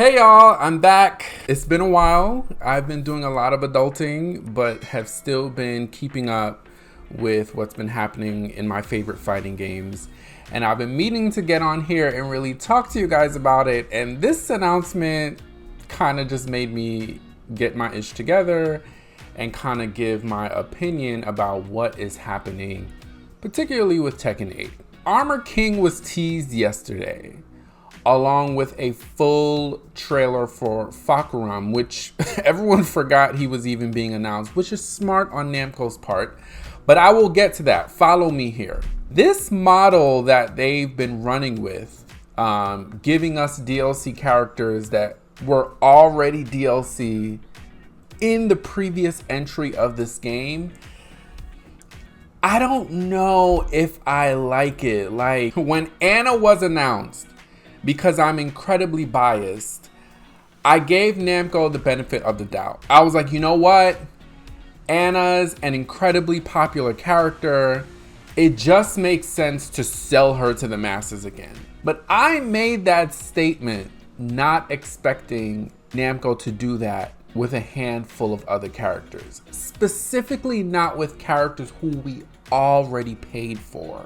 Hey y'all, I'm back. It's been a while. I've been doing a lot of adulting, but have still been keeping up with what's been happening in my favorite fighting games. And I've been meaning to get on here and really talk to you guys about it. And this announcement kind of just made me get my ish together and kind of give my opinion about what is happening, particularly with Tekken 8. Armor King was teased yesterday, along with a full trailer for Fakuram, which everyone forgot he was even being announced, which is smart on Namco's part. But I will get to that. Follow me here. This model that they've been running with, giving us DLC characters that were already DLC in the previous entry of this game, I don't know if I like it. Like, when Anna was announced, because I'm incredibly biased, I gave Namco the benefit of the doubt. I was like, you know what? Anna's an incredibly popular character. It just makes sense to sell her to the masses again. But I made that statement not expecting Namco to do that with a handful of other characters. Specifically not with characters who we already paid for.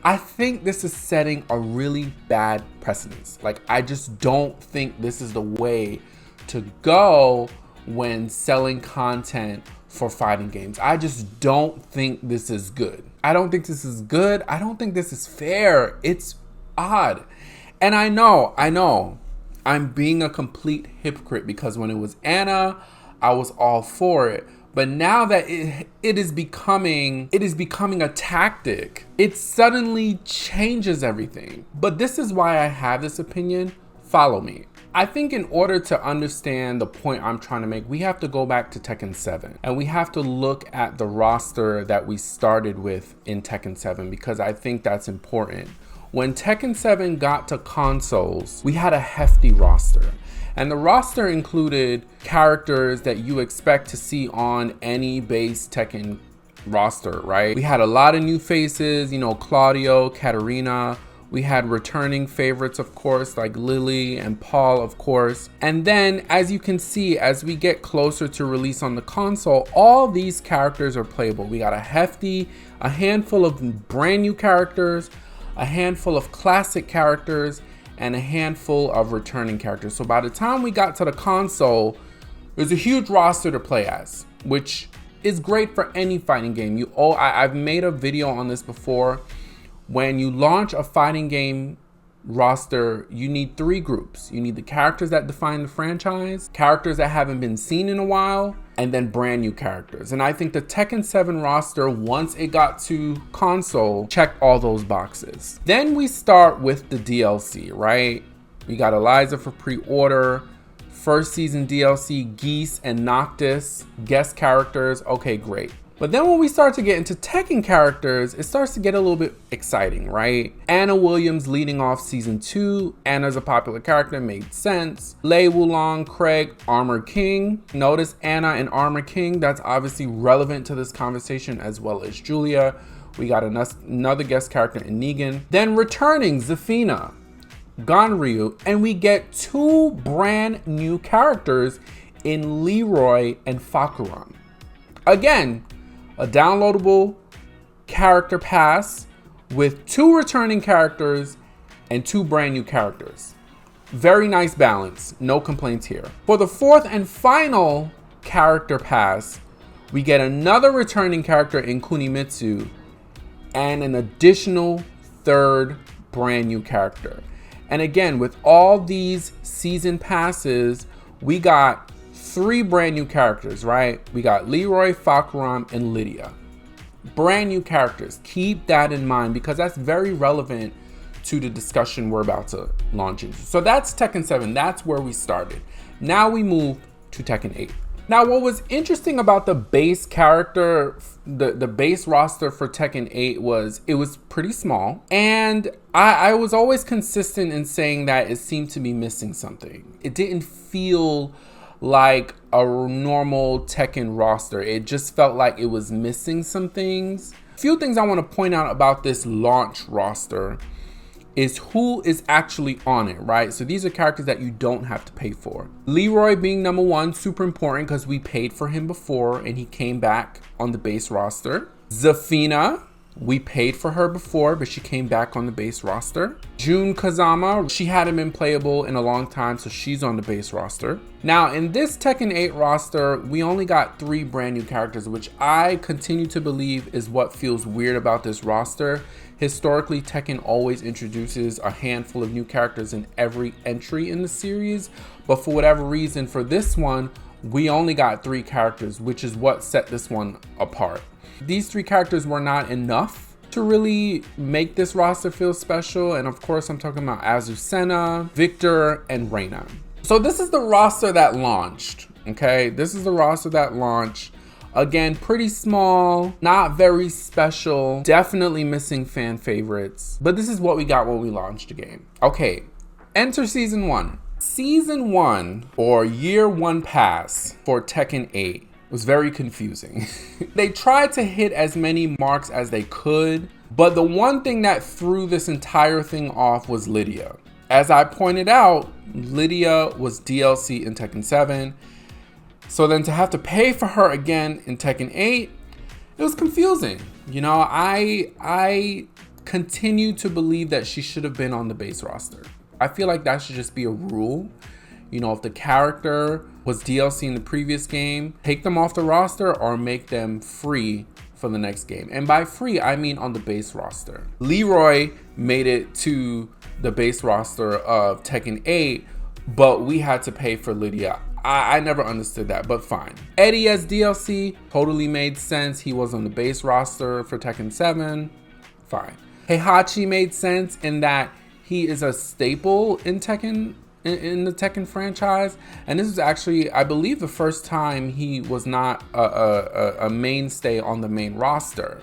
I think this is setting a really bad precedence. Like, I just don't think this is the way to go when selling content for fighting games. I just don't think this is good. I don't think this is good. I don't think this is fair. It's odd. And I know, I'm being a complete hypocrite because when it was Anna, I was all for it. But now that it is becoming a tactic, it suddenly changes everything. But this is why I have this opinion. Follow me. I think in order to understand the point I'm trying to make, we have to go back to Tekken 7. And we have to look at the roster that we started with in Tekken 7, because I think that's important. When Tekken 7 got to consoles, we had a hefty roster. And the roster included characters that you expect to see on any base Tekken roster, right? We had a lot of new faces, Claudio, Katarina. We had returning favorites, of course, like Lily and Paul, of course. And then, as you can see, as we get closer to release on the console, all these characters are playable. We got a handful of brand new characters, a handful of classic characters, and a handful of returning characters. So by the time we got to the console, there's a huge roster to play as, which is great for any fighting game. I've made a video on this before. When you launch a fighting game roster, you need three groups. You need the characters that define the franchise, characters that haven't been seen in a while, and then brand new characters. And I think the Tekken 7 roster, once it got to console, checked all those boxes. Then we start with the DLC, right? We got Eliza for pre-order, first season DLC, Geese and Noctis, guest characters. Okay, great. But then when we start to get into Tekken characters, it starts to get a little bit exciting, right? Anna Williams leading off season 2. Anna's a popular character, made sense. Lei Wulong, Craig, Armor King. Notice Anna and Armor King, that's obviously relevant to this conversation, as well as Julia. We got another guest character in Negan. Then returning Zafina, Ganryu, and we get two brand new characters in Leroy and Fakuram. Again, a downloadable character pass with two returning characters and two brand new characters. Very nice balance, no complaints here. For the fourth and final character pass, we get another returning character in Kunimitsu and an additional third brand new character. And again, with all these season passes, we got three brand new characters, right? We got Leroy, Fakuram, and Lydia. Brand new characters. Keep that in mind because that's very relevant to the discussion we're about to launch into. So that's Tekken 7. That's where we started. Now we move to Tekken 8. Now, what was interesting about the base character, the base roster for Tekken 8 was it was pretty small. And I was always consistent in saying that it seemed to be missing something. It didn't feel like a normal Tekken roster. It just felt like it was missing some things. A few things I want to point out about this launch roster is who is actually on it, right? So these are characters that you don't have to pay for. Leroy being number one, super important because we paid for him before and he came back on the base roster. Zafina, we paid for her before, but she came back on the base roster. Jun Kazama, she hadn't been playable in a long time, so she's on the base roster. Now, in this Tekken 8 roster, we only got 3 brand new characters, which I continue to believe is what feels weird about this roster. Historically, Tekken always introduces a handful of new characters in every entry in the series, but for whatever reason, for this one, we only got 3 characters, which is what set this one apart. These 3 characters were not enough to really make this roster feel special. And of course, I'm talking about Azucena, Victor, and Reina. So this is the roster that launched, okay? This is the roster that launched. Again, pretty small, not very special, definitely missing fan favorites. But this is what we got when we launched the game. Okay, enter Season 1. Season 1, or Year 1 Pass for Tekken 8. Was very confusing. They tried to hit as many marks as they could, but the one thing that threw this entire thing off was Lydia. As I pointed out, Lydia was DLC in Tekken 7, so then to have to pay for her again in Tekken 8, it was confusing. You know, I continue to believe that she should have been on the base roster. I feel like that should just be a rule. You know, if the character was DLC in the previous game, take them off the roster or make them free for the next game. And by free, I mean on the base roster. Leroy made it to the base roster of Tekken 8, but we had to pay for Lydia. I never understood that, but fine. Eddie as DLC totally made sense. He was on the base roster for Tekken 7, fine. Heihachi made sense in that he is a staple in Tekken, in the Tekken franchise, and this is actually, I believe, the first time he was not a mainstay on the main roster.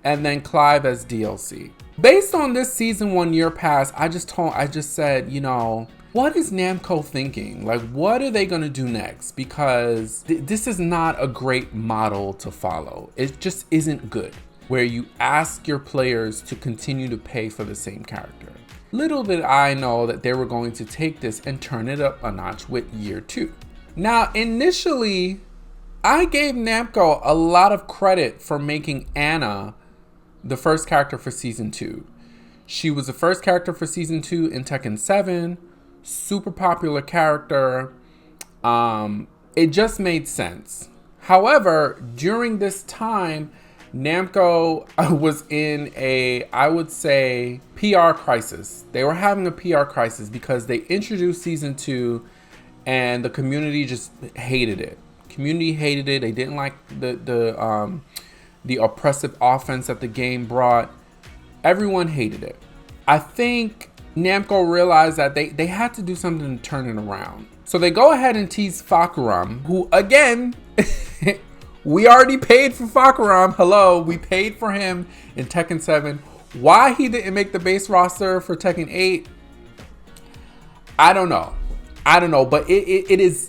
And then Clive as DLC. Based on this Season 1 Year Pass, I just said, you know, what is Namco thinking? Like, what are they gonna do next? Because this is not a great model to follow. It just isn't good, where you ask your players to continue to pay for the same character. Little did I know that they were going to take this and turn it up a notch with Year 2. Now, initially, I gave Namco a lot of credit for making Anna the first character for Season 2. She was the first character for Season 2 in Tekken 7, super popular character. It just made sense. However, during this time, Namco was in a, I would say, PR crisis. They were having a PR crisis because they introduced Season 2 and the community just hated it. Community hated it. They didn't like the oppressive offense that the game brought. Everyone hated it. I think Namco realized that they had to do something to turn it around. So they go ahead and tease Fakuram, who again, we already paid for Fakuram. Hello, we paid for him in Tekken 7. Why he didn't make the base roster for Tekken 8, I don't know. But it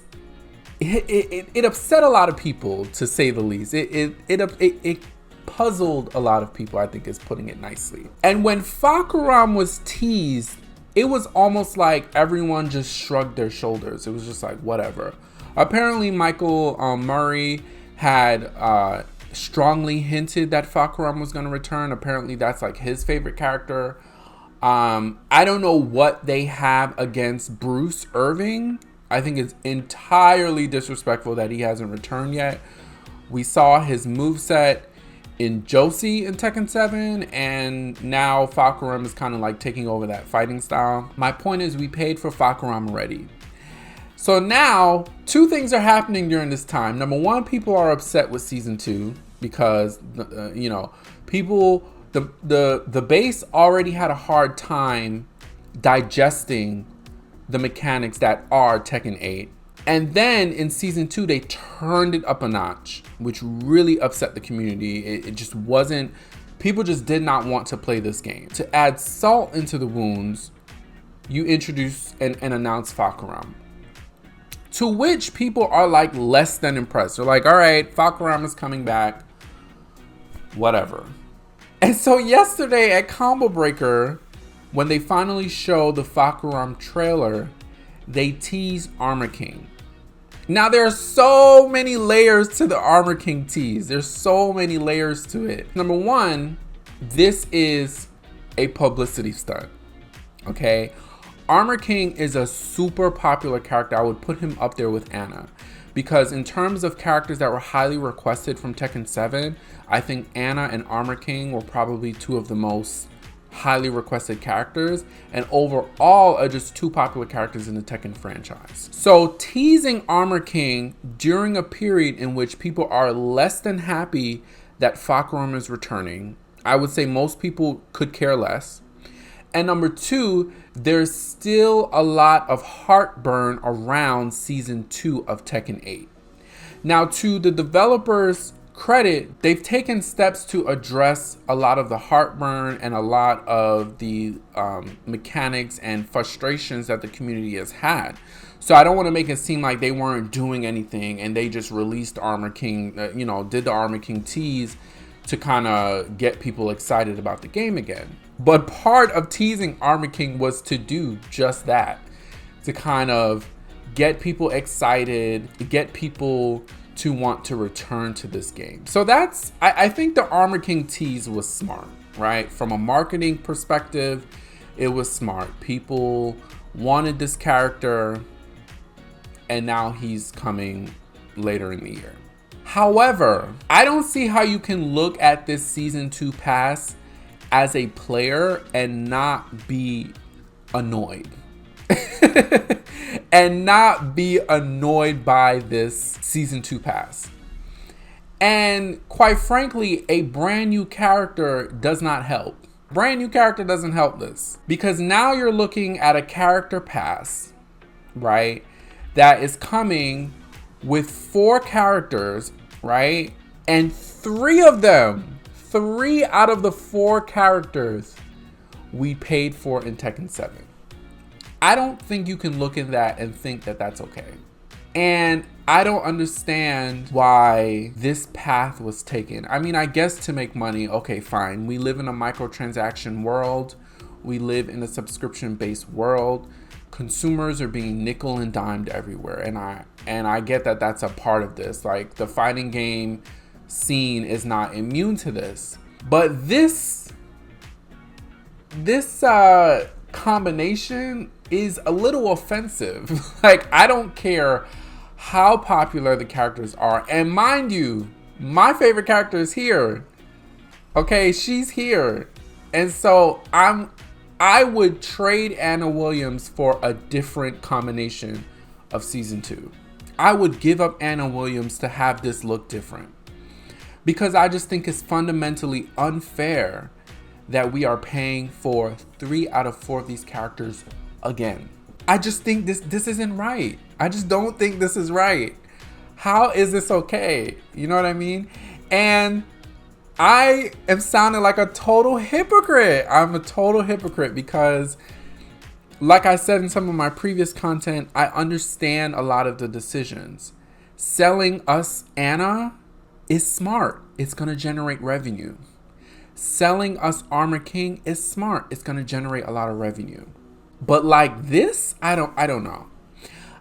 upset a lot of people, to say the least. It puzzled a lot of people, I think is putting it nicely. And when Fakuram was teased, it was almost like everyone just shrugged their shoulders. It was just like, whatever. Apparently, Michael Murray had strongly hinted that Fakuram was going to return. Apparently, that's like his favorite character. I don't know what they have against Bruce Irving. I think it's entirely disrespectful that he hasn't returned yet. We saw his moveset in Josie in Tekken 7, and now Fakuram is kind of like taking over that fighting style. My point is, we paid for Fakuram already. So now, 2 things are happening during this time. Number 1, people are upset with Season 2 because, you know, people, the base already had a hard time digesting the mechanics that are Tekken 8. And then in Season 2, they turned it up a notch, which really upset the community. It just wasn't, people just did not want to play this game. To add salt into the wounds, you introduce and announce Fakuram. To which people are like less than impressed. They're like, all right, Fakuram is coming back, whatever. And so yesterday at Combo Breaker, when they finally show the Fakuram trailer, they tease Armor King. Now, there are so many layers to the Armor King tease. There's so many layers to it. Number one, this is a publicity stunt, okay? Armor King is a super popular character. I would put him up there with Anna, because in terms of characters that were highly requested from Tekken 7, I think Anna and Armor King were probably two of the most highly requested characters, and overall are just two popular characters in the Tekken franchise. So teasing Armor King during a period in which people are less than happy that Fakuram is returning, I would say most people could care less. And number two, there's still a lot of heartburn around season 2 of Tekken 8. Now, to the developers' credit, they've taken steps to address a lot of the heartburn and a lot of the mechanics and frustrations that the community has had. So I don't want to make it seem like they weren't doing anything and they just released Armor King, did the Armor King tease to kind of get people excited about the game again. But part of teasing Armor King was to do just that, to kind of get people excited, get people to want to return to this game. So I think the Armor King tease was smart, right? From a marketing perspective, it was smart. People wanted this character, and now he's coming later in the year. However, I don't see how you can look at this season 2 pass as a player and not be annoyed. And not be annoyed by this season 2 pass. And quite frankly, a brand new character does not help. Brand new character doesn't help this, because now you're looking at a character pass, right, that is coming with 4 characters, right? And 3 out of the 4 characters we paid for in Tekken 7. I don't think you can look at that and think that that's okay. And I don't understand why this path was taken. I mean, I guess to make money, okay, fine. We live in a microtransaction world. We live in a subscription-based world. Consumers are being nickel and dimed everywhere. And I get that that's a part of this. Like, the fighting game scene is not immune to this. But this combination is a little offensive. Like, I don't care how popular the characters are. And mind you, my favorite character is here. Okay, she's here. And so I would trade Anna Williams for a different combination of season 2. I would give up Anna Williams to have this look different, because I just think it's fundamentally unfair that we are paying for 3 out of 4 of these characters again. I just think this isn't right. I just don't think this is right. How is this okay? You know what I mean? And I am sounding like a total hypocrite. I'm a total hypocrite because, like I said in some of my previous content, I understand a lot of the decisions. Selling us Anna is smart. It's going to generate revenue. Selling us Armor King is smart. It's going to generate a lot of revenue. But like this, I don't know.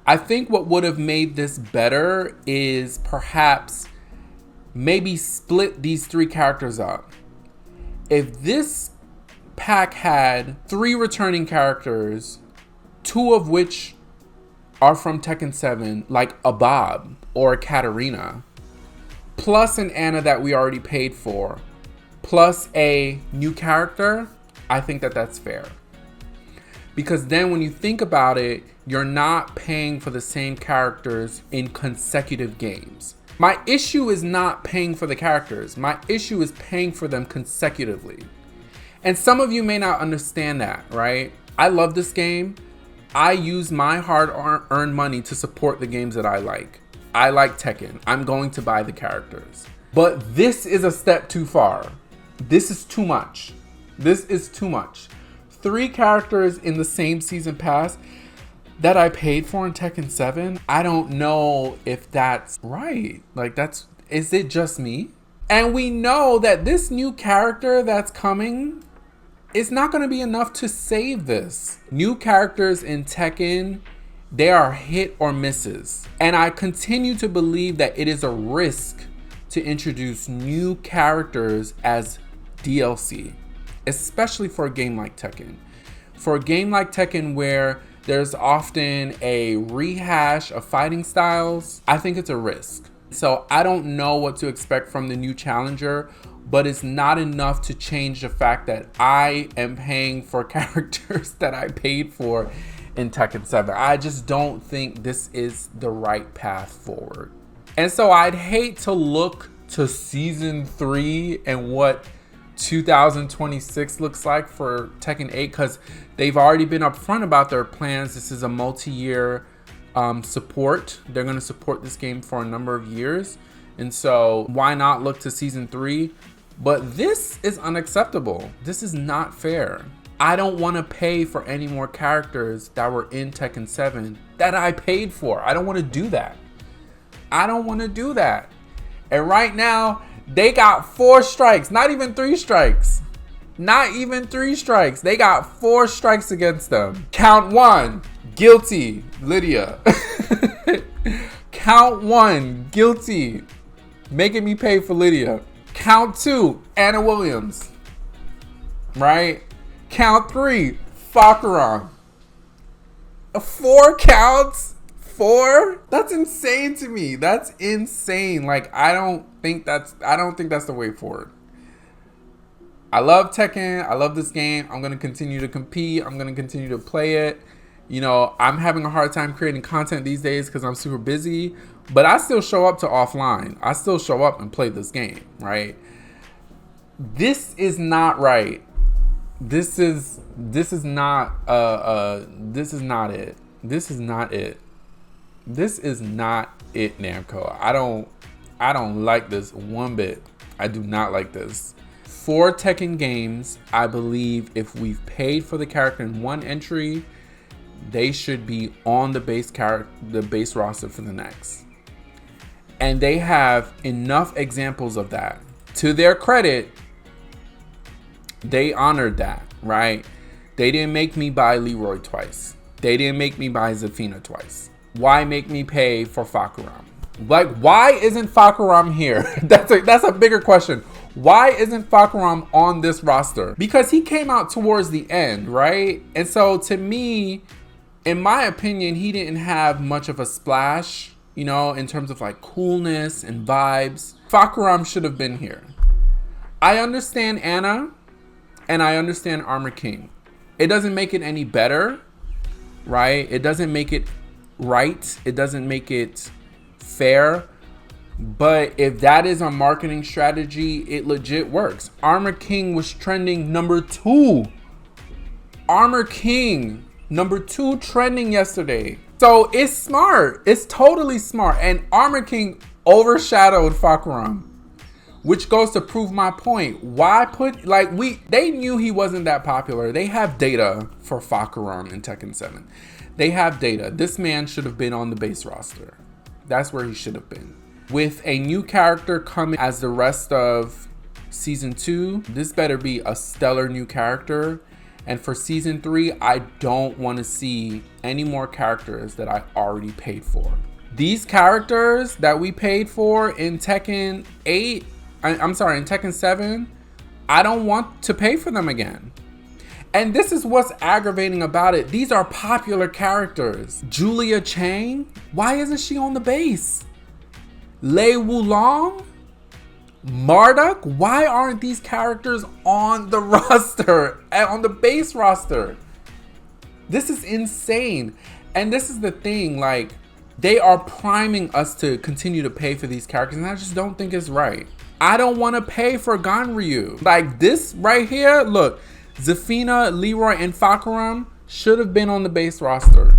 I think what would have made this better is perhaps maybe split these 3 characters up. If this pack had 3 returning characters, 2 of which are from Tekken 7, like a Bob or a Katarina, plus an Anna that we already paid for, plus a new character, I think that that's fair. Because then when you think about it, you're not paying for the same characters in consecutive games. My issue is not paying for the characters. My issue is paying for them consecutively. And some of you may not understand that, right? I love this game. I use my hard-earned money to support the games that I like. I like Tekken. I'm going to buy the characters. But this is a step too far. This is too much. This is too much. 3 characters in the same season pass that I paid for in Tekken 7. I don't know if that's right. Like, is it just me? And we know that this new character that's coming It's not going to be enough to save this. New characters in Tekken, they are hit or misses. And I continue to believe that it is a risk to introduce new characters as DLC, especially for a game like Tekken. For a game like Tekken where there's often a rehash of fighting styles, I think it's a risk. So I don't know what to expect from the new challenger, but it's not enough to change the fact that I am paying for characters that I paid for in Tekken 7. I just don't think this is the right path forward. And so I'd hate to look to season 3 and what 2026 looks like for Tekken 8, because they've already been upfront about their plans. This is a multi-year support. They're going to support this game for a number of years. And so why not look to season 3? But this is unacceptable. This is not fair. I don't want to pay for any more characters that were in Tekken 7 that I paid for. I don't want to do that. I don't want to do that. And right now, they got 4 strikes, not even 3 strikes. Not even 3 strikes. They got 4 strikes against them. Count 1, guilty, Lydia. Count 1, guilty, making me pay for Lydia. Count 2, Anna Williams, right? Count 3, Fakuram. 4 counts? 4? That's insane to me. That's insane. Like, I don't think that's the way forward. I love Tekken. I love this game. I'm going to continue to compete. I'm going to continue to play it. You know, I'm having a hard time creating content these days because I'm super busy, but I still show up to offline. I still show up and play this game, right? This is not right. This is not this is not it. This is not it. This is not it, Namco. I don't like this one bit. I do not like this. For Tekken games, I believe if we've paid for the character in one entry, they should be on the base roster for the next. And they have enough examples of that. To their credit, they honored that, right? They didn't make me buy Leroy twice. They didn't make me buy Zafina twice. Why make me pay for Fakuram? Like, why isn't Fakuram here? That's a bigger question. Why isn't Fakuram on this roster? Because he came out towards the end, right? And so to me, in my opinion, he didn't have much of a splash, you know, in terms of like coolness and vibes. Fakuram should have been here. I understand Anna and I understand Armor King. It doesn't make it any better, right? It doesn't make it right. It doesn't make it fair. But if that is a marketing strategy, it legit works. Armor King was trending number 2. Armor King, number 2 trending yesterday. So it's smart. It's totally smart. And Armor King overshadowed Fakuram, which goes to prove my point. Why put, like, they knew he wasn't that popular. They have data for Fakuram in Tekken 7. They have data. This man should have been on the base roster. That's where he should have been. With a new character coming as the rest of season 2, this better be a stellar new character. And for season 3, I don't want to see any more characters that I already paid for. These characters that we paid for in Tekken 8, in Tekken 7, I don't want to pay for them again. And this is what's aggravating about it. These are popular characters. Julia Chang, why isn't she on the base? Lei Wulong, Marduk, why aren't these characters on the roster, on the base roster? This is insane. And this is the thing, like, they are priming us to continue to pay for these characters, and I just don't think it's right. I don't want to pay for Ganryu. Like this right here, look, Zafina, Leroy, and Fakuram should have been on the base roster.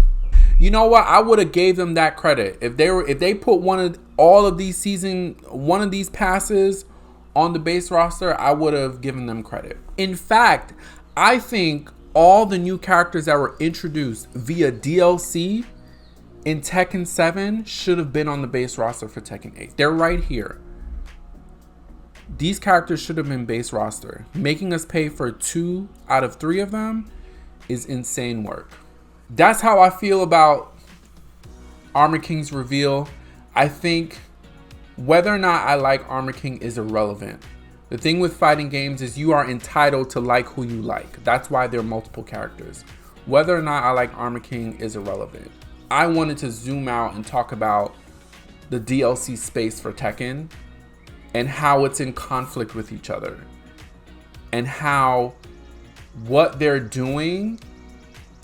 You know what? I would have gave them that credit. If they put one of these passes on the base roster, I would have given them credit. In fact, I think all the new characters that were introduced via DLC in Tekken 7 should have been on the base roster for Tekken 8. They're right here. These characters should have been base roster. Making us pay for 2 out of 3 of them is insane work. That's how I feel about Armor King's reveal. I think whether or not I like Armor King is irrelevant. The thing with fighting games is you are entitled to like who you like. That's why there are multiple characters. Whether or not I like Armor King is irrelevant. I wanted to zoom out and talk about the DLC space for Tekken and how it's in conflict with each other, and how what they're doing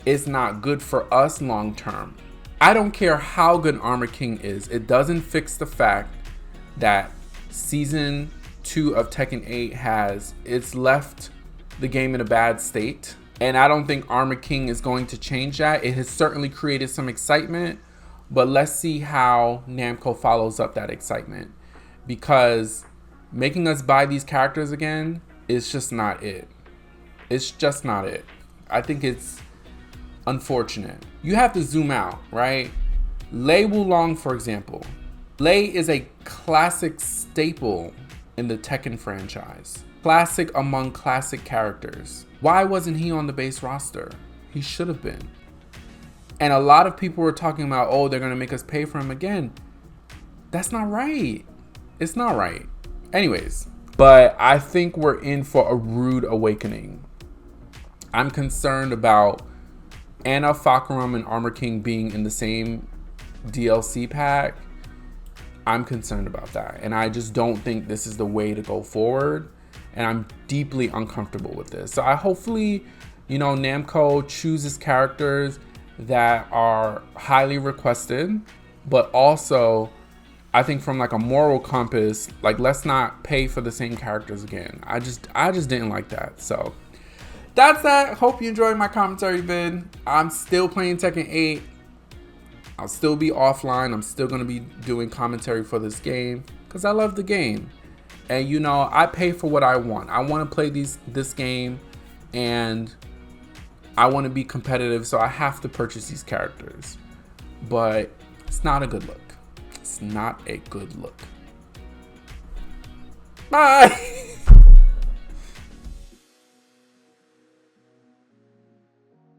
is not good for us long term. I don't care how good Armor King is. It doesn't fix the fact that Season 2 of Tekken 8 it's left the game in a bad state. And I don't think Armor King is going to change that. It has certainly created some excitement, but let's see how Namco follows up that excitement. Because making us buy these characters again is just not it. It's just not it. I think it's unfortunate. You have to zoom out, right? Lei Wulong, for example. Lei is a classic staple in the Tekken franchise. Classic among classic characters. Why wasn't he on the base roster? He should have been. And a lot of people were talking about, oh, they're gonna make us pay for him again. That's not right. It's not right. Anyways, but I think we're in for a rude awakening. I'm concerned about Anna, Fahkumram, and Armor King being in the same DLC pack. I'm concerned about that. And I just don't think this is the way to go forward. And I'm deeply uncomfortable with this. So I hopefully, Namco chooses characters that are highly requested, but also I think from like a moral compass, like let's not pay for the same characters again. I just didn't like that. So that's that. Hope you enjoyed my commentary vid. I'm still playing Tekken 8. I'll still be offline. I'm still gonna be doing commentary for this game because I love the game. And I pay for what I want. I want to play this game, and I want to be competitive, so I have to purchase these characters. But it's not a good look. It's not a good look. Bye.